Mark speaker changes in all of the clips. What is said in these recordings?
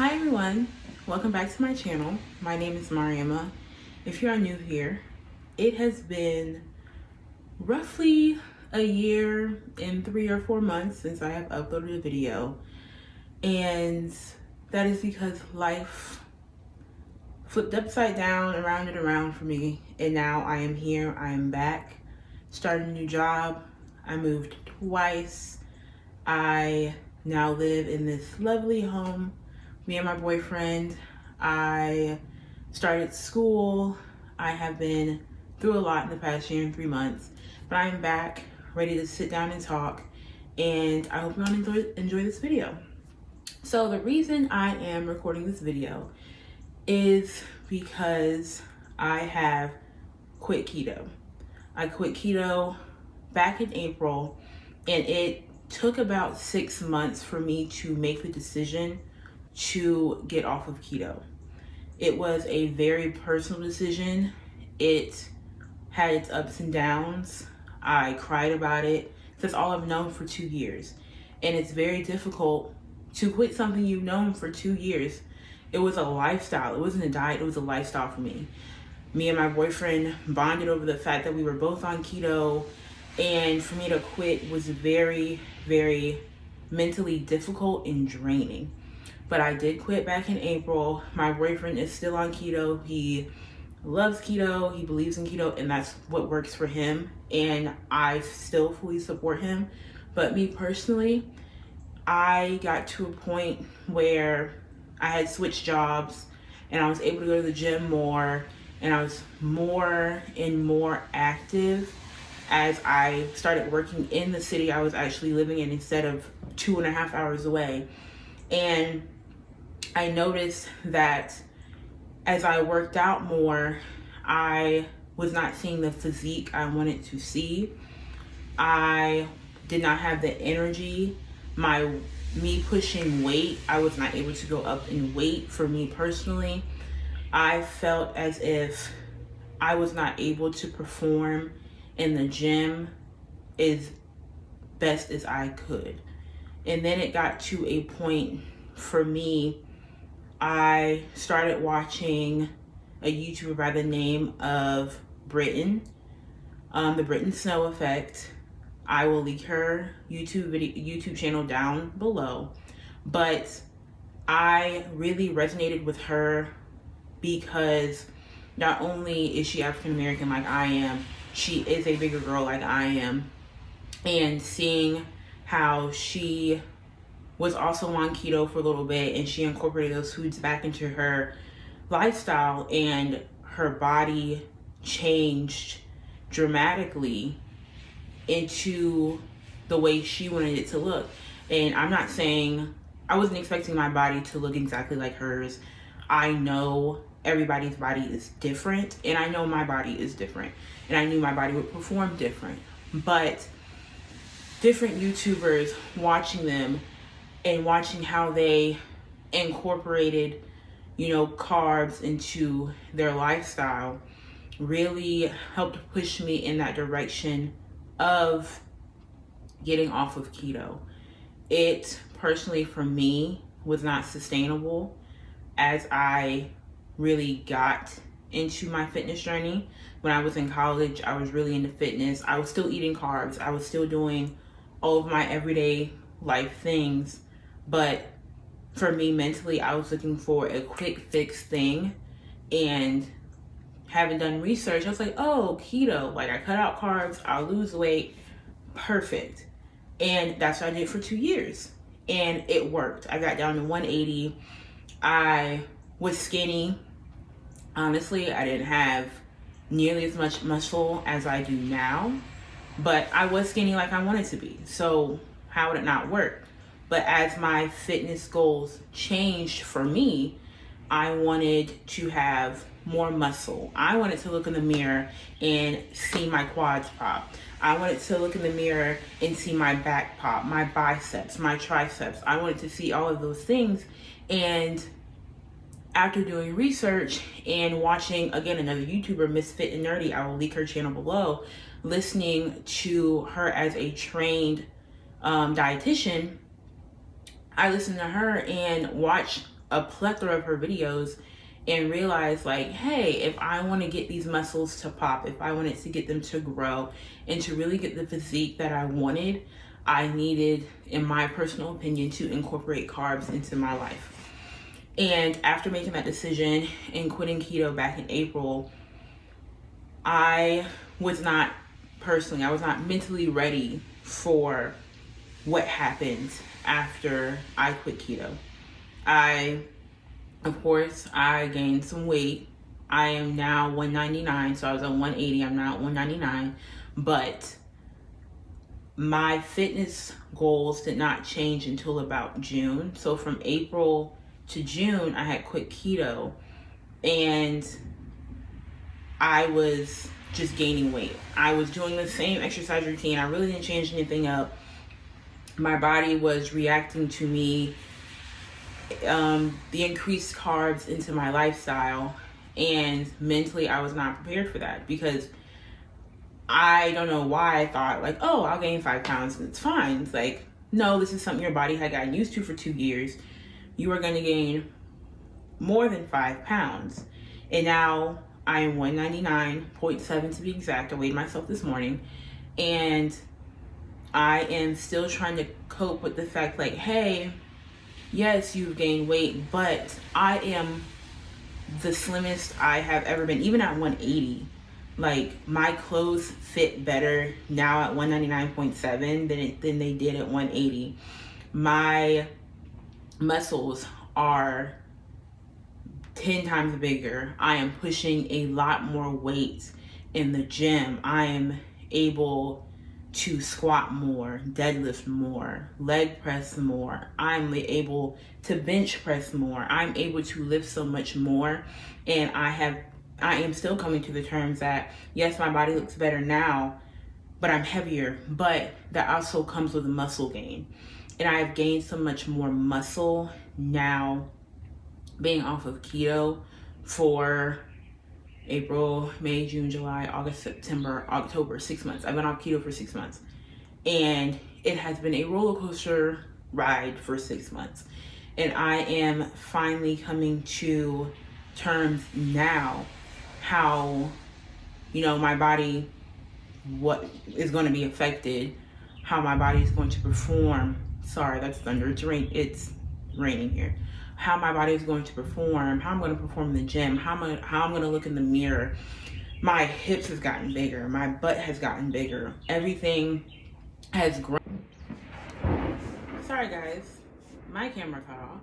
Speaker 1: Hi everyone, welcome back to my channel. My name is Mariama. If you are new here, it has been roughly a year and 3 or 4 months since I have uploaded a video, and that is because life flipped upside down, around and around for me, and now I am here, I am back, starting a new job. I moved twice. I now live in this lovely home. Me and my boyfriend. I started school. I have been through a lot in the past year and 3 months, but I am back, ready to sit down and talk, and I hope you all enjoy this video. So the reason I am recording this video is because I have quit keto. I quit keto back in April, and it took about 6 months for me to make the decision to get off of keto. It was a very personal decision. It had its ups and downs. I cried about it. That's all I've known for 2 years. And it's very difficult to quit something you've known for 2 years. It was a lifestyle. It wasn't a diet, it was a lifestyle for me. Me and my boyfriend bonded over the fact that we were both on keto, and for me to quit was very, very mentally difficult and draining. But I did quit back in April. My boyfriend is still on keto. He loves keto, he believes in keto, and that's what works for him. And I still fully support him. But me personally, I got to a point where I had switched jobs and I was able to go to the gym more, and I was more and more active as I started working in the city I was actually living in instead of 2.5 hours away. And I noticed that as I worked out more, I was not seeing the physique I wanted to see. I did not have the energy. Me pushing weight, I was not able to go up in weight for me personally. I felt as if I was not able to perform in the gym as best as I could. And then it got to a point for me, I started watching a YouTuber by the name of Britton, the Britton Snow Effect. I will link her YouTube channel down below. But I really resonated with her because not only is she African American like I am, she is a bigger girl like I am. And seeing how she was also on keto for a little bit, and she incorporated those foods back into her lifestyle, and her body changed dramatically into the way she wanted it to look. And I'm not saying, I wasn't expecting my body to look exactly like hers. I know everybody's body is different, and I know my body is different, and I knew my body would perform different. But different YouTubers, watching them and watching how they incorporated, carbs into their lifestyle really helped push me in that direction of getting off of keto. It personally, for me, was not sustainable as I really got into my fitness journey. When I was in college, I was really into fitness. I was still eating carbs. I was still doing all of my everyday life things. But for me mentally, I was looking for a quick fix thing, and having done research, I was like, oh, keto, like I cut out carbs, I'll lose weight, perfect. And that's what I did for 2 years, and it worked. I got down to 180. I was skinny. Honestly, I didn't have nearly as much muscle as I do now, but I was skinny like I wanted to be. So how would it not work? But as my fitness goals changed for me, I wanted to have more muscle. I wanted to look in the mirror and see my quads pop. I wanted to look in the mirror and see my back pop, my biceps, my triceps. I wanted to see all of those things. And after doing research and watching, again, another YouTuber, MissFitAndNerdy, I will link her channel below, listening to her as a trained dietitian, I listened to her and watched a plethora of her videos and realized like, hey, if I want to get these muscles to pop, if I wanted to get them to grow and to really get the physique that I wanted, I needed, in my personal opinion, to incorporate carbs into my life. And after making that decision and quitting keto back in April, I was not mentally ready for what happened after I quit keto. Of course, I gained some weight. I am now 199, so I was at 180. I'm now at 199. But my fitness goals did not change until about June. So from April to June, I had quit keto, and I was just gaining weight. I was doing the same exercise routine. I really didn't change anything up. My body was reacting to me, the increased carbs into my lifestyle, and mentally I was not prepared for that, because I don't know why I thought like, oh, I'll gain 5 pounds and it's fine. It's like, no, this is something your body had gotten used to for 2 years. You are going to gain more than 5 pounds. And now I am 199.7 to be exact. I weighed myself this morning, and I am still trying to cope with the fact like, hey, yes, you've gained weight, but I am the slimmest I have ever been, even at 180. Like, my clothes fit better now at 199.7 than they did at 180. My muscles are 10 times bigger. I am pushing a lot more weight in the gym. I am able to squat more, deadlift more, leg press more. I'm able to bench press more. I'm able to lift so much more. And I am still coming to the terms that, yes, my body looks better now, but I'm heavier. But that also comes with a muscle gain. And I have gained so much more muscle now, being off of keto for April, May, June, July, August, September, October, 6 months. I've been off keto for 6 months. And it has been a roller coaster ride for 6 months. And I am finally coming to terms now how, my body, what is going to be affected, how my body is going to perform. Sorry, that's thunder. It's raining here. How my body is going to perform, how I'm going to perform in the gym, how I'm going to look in the mirror. My hips has gotten bigger. My butt has gotten bigger. Everything has grown. Sorry guys, my camera cut off,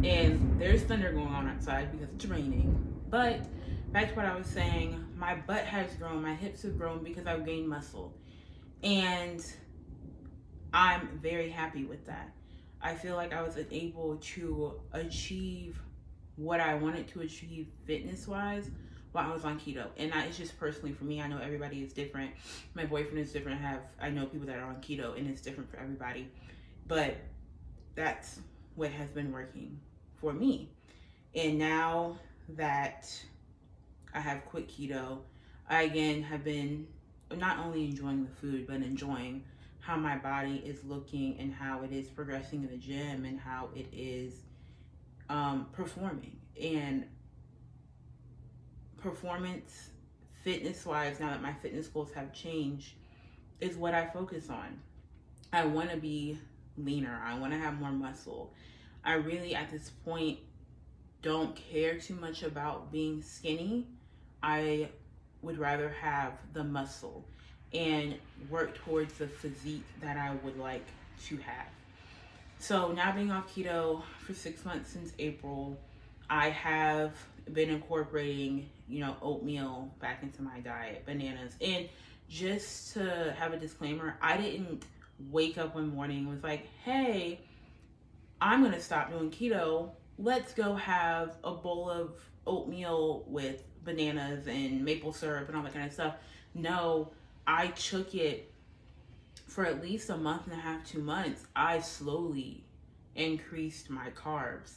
Speaker 1: and there's thunder going on outside because it's raining. But back to what I was saying, my butt has grown, my hips have grown because I've gained muscle. And I'm very happy with that. I feel like I was able to achieve what I wanted to achieve fitness-wise while I was on keto. And it's just personally for me. I know everybody is different. My boyfriend is different. I know people that are on keto, and it's different for everybody. But that's what has been working for me. And now that I have quit keto, I again have been not only enjoying the food, but enjoying how my body is looking and how it is progressing in the gym and how it is performing. And performance, fitness-wise, now that my fitness goals have changed, is what I focus on. I want to be leaner. I want to have more muscle. I really, at this point, don't care too much about being skinny. I would rather have the muscle and work towards the physique that I would like to have. So now being off keto for 6 months since April, I have been incorporating, oatmeal back into my diet, bananas. And just to have a disclaimer, I didn't wake up one morning and was like, hey, I'm gonna stop doing keto. Let's go have a bowl of oatmeal with bananas and maple syrup and all that kind of stuff. No, I took it for at least a month and a half, 2 months. I slowly increased my carbs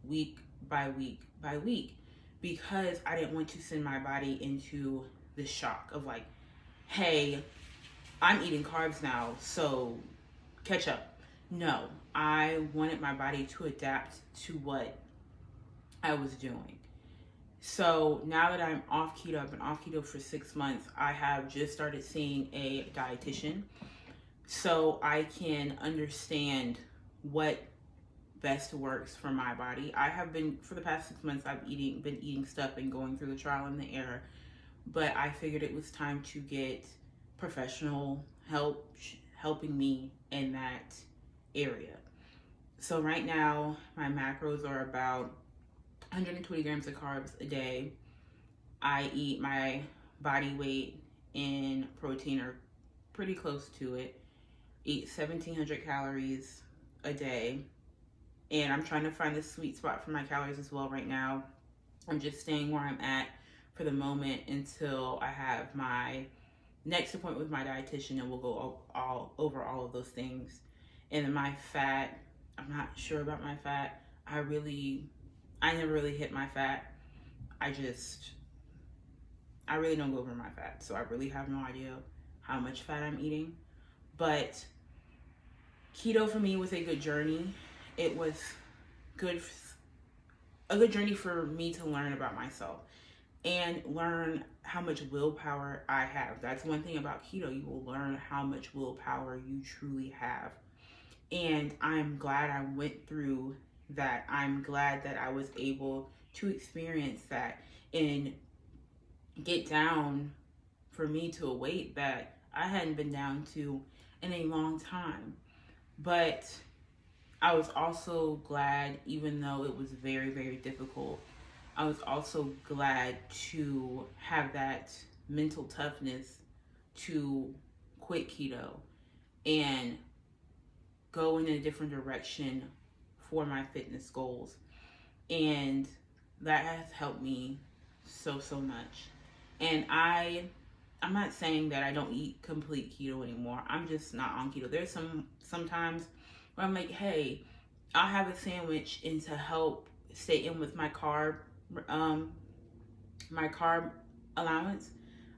Speaker 1: week by week by week because I didn't want to send my body into the shock of like, hey, I'm eating carbs now, so catch up. No, I wanted my body to adapt to what I was doing. So now that I'm off keto, I've been off keto for 6 months, I have just started seeing a dietitian so I can understand what best works for my body. I have been, for the past 6 months, been eating stuff and going through the trial and the error, but I figured it was time to get professional help helping me in that area. So right now, my macros are about 120 grams of carbs a day. I eat my body weight in protein or pretty close to it. Eat 1,700 calories a day. And I'm trying to find the sweet spot for my calories as well right now. I'm just staying where I'm at for the moment until I have my next appointment with my dietitian, and we'll go over all of those things. And then my fat, I'm not sure about my fat. I never really hit my fat. I really don't go over my fat. So I really have no idea how much fat I'm eating. But keto for me was a good journey. It was a good journey for me to learn about myself and learn how much willpower I have. That's one thing about keto. You will learn how much willpower you truly have. And I'm glad I went through that. I'm glad that I was able to experience that and get down, for me, to a weight that I hadn't been down to in a long time. But I was also glad, even though it was very, very difficult, I was also glad to have that mental toughness to quit keto and go in a different direction for my fitness goals. And that has helped me so much. And I'm not saying that I don't eat complete keto anymore. I'm just not on keto. There's sometimes where I'm like, hey, I'll have a sandwich, and to help stay in with my carb allowance,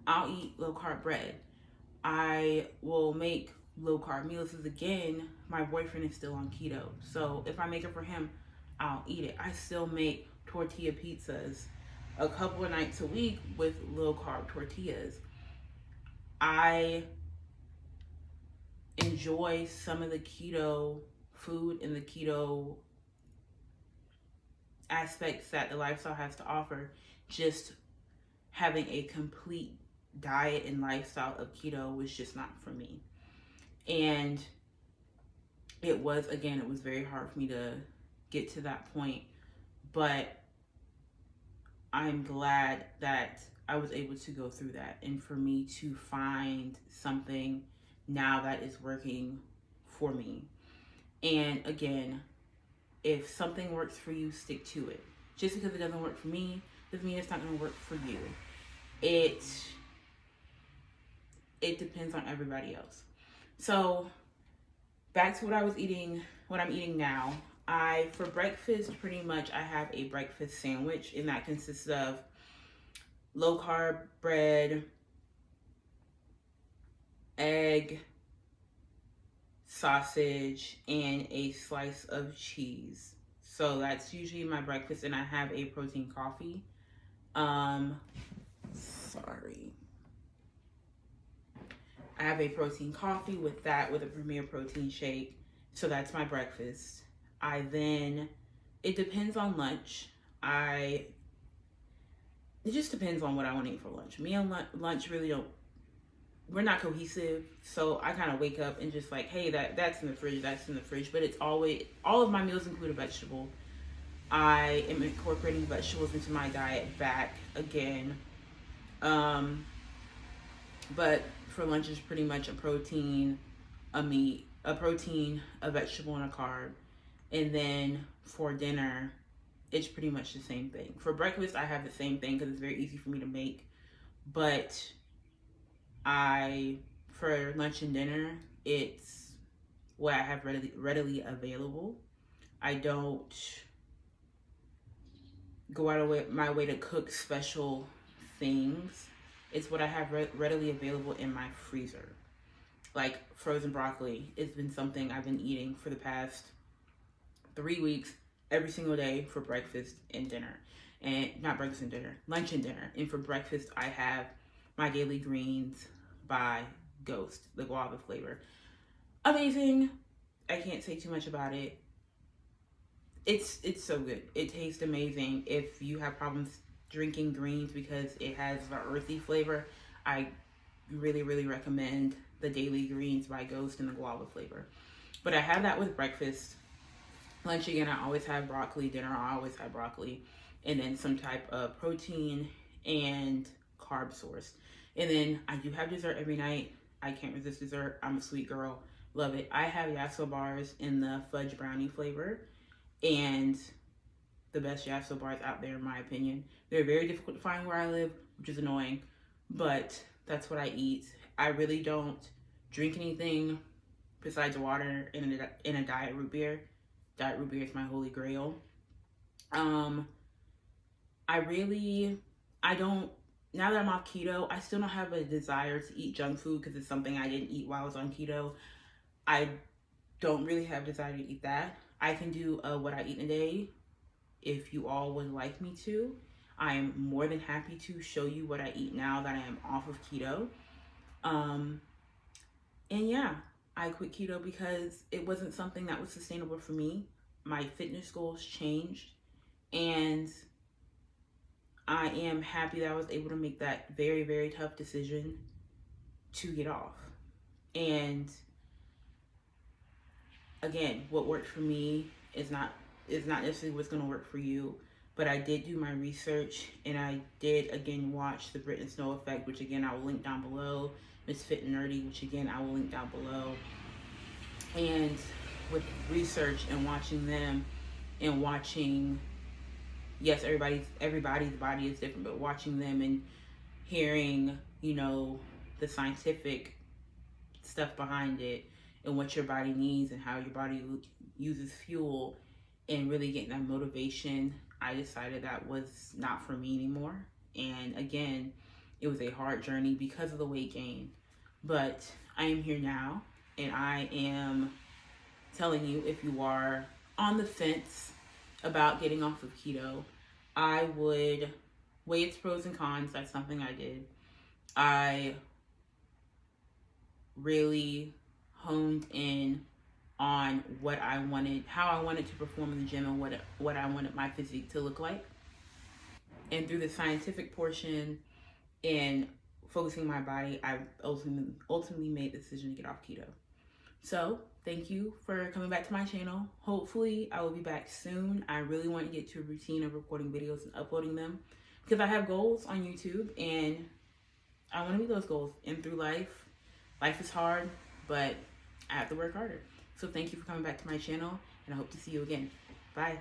Speaker 1: I'll eat low carb bread. I will make low carb meals, because again, my boyfriend is still on keto. So if I make it for him, I'll eat it. I still make tortilla pizzas a couple of nights a week with low carb tortillas. I enjoy some of the keto food and the keto aspects that the lifestyle has to offer. Just having a complete diet and lifestyle of keto was just not for me. And it was very hard for me to get to that point. But I'm glad that I was able to go through that, and for me to find something now that is working for me. And again, if something works for you, stick to it. Just because it doesn't work for me doesn't mean it's not going to work for you. It depends on everybody else. So back to what I'm eating now. For breakfast, pretty much I have a breakfast sandwich, and that consists of low carb bread, egg, sausage, and a slice of cheese. So that's usually my breakfast, and I have a protein coffee. I have a protein coffee with a Premier protein shake. So that's my breakfast. It depends on lunch. It just depends on what I want to eat for lunch. Me and lunch we're not cohesive. So I kind of wake up and just like, hey, that's in the fridge, But it's always, all of my meals include a vegetable. I am incorporating vegetables into my diet back again. But for lunch is pretty much a protein, a meat, a vegetable, and a carb. And then for dinner, it's pretty much the same thing. For breakfast, I have the same thing because it's very easy for me to make. But for lunch and dinner, it's what I have readily available. I don't go out of my way to cook special things. It's what I have readily available in my freezer. Like frozen broccoli, it's been something I've been eating for the past 3 weeks. every single day for breakfast and dinner. And not breakfast and dinner, lunch and dinner. And for breakfast, I have my daily greens by Ghost, the guava flavor. Amazing. I can't say too much about it. It's so good. It tastes amazing. If you have problems drinking greens because it has the earthy flavor, I really, really recommend the Daily Greens by Ghost and the guava flavor. But I have that with breakfast. Lunch again, I always have broccoli. Dinner, I always have broccoli. And then some type of protein and carb source. And then I do have dessert every night. I can't resist dessert. I'm a sweet girl. Love it. I have Yasso bars in the fudge brownie flavor. And the best Yasso bars out there, in my opinion. They're very difficult to find where I live, which is annoying. But that's what I eat. I really don't drink anything besides water in a diet root beer. Diet root beer is my holy grail. I don't, now that I'm off keto, I still don't have a desire to eat junk food because it's something I didn't eat while I was on keto. I don't really have a desire to eat that. I can do what I eat in a day if you all would like me to. I am more than happy to show you what I eat now that I am off of keto. And yeah, I quit keto because it wasn't something that was sustainable for me. My fitness goals changed, and I am happy that I was able to make that very, very tough decision to get off. And again, what worked for me is not necessarily what's going to work for you. But I did do my research, and I did again watch the Brit and Snow Effect, which again I will link down below. MissFitAndNerdy, which again I will link down below. And with research and watching them, and watching, yes, everybody's body is different, but watching them and hearing, the scientific stuff behind it and what your body needs and how your body uses fuel, and really getting that motivation, I decided that was not for me anymore. And again, it was a hard journey because of the weight gain. But I am here now, and I am telling you, if you are on the fence about getting off of keto, I would weigh its pros and cons. That's something I did. I really honed in on what I wanted, how I wanted to perform in the gym, and what I wanted my physique to look like. And through the scientific portion and focusing my body, I ultimately made the decision to get off keto. So thank you for coming back to my channel. Hopefully I will be back soon. I really want to get to a routine of recording videos and uploading them, because I have goals on YouTube and I want to meet those goals. And through life is hard, but I have to work harder. So thank you for coming back to my channel, and I hope to see you again. Bye.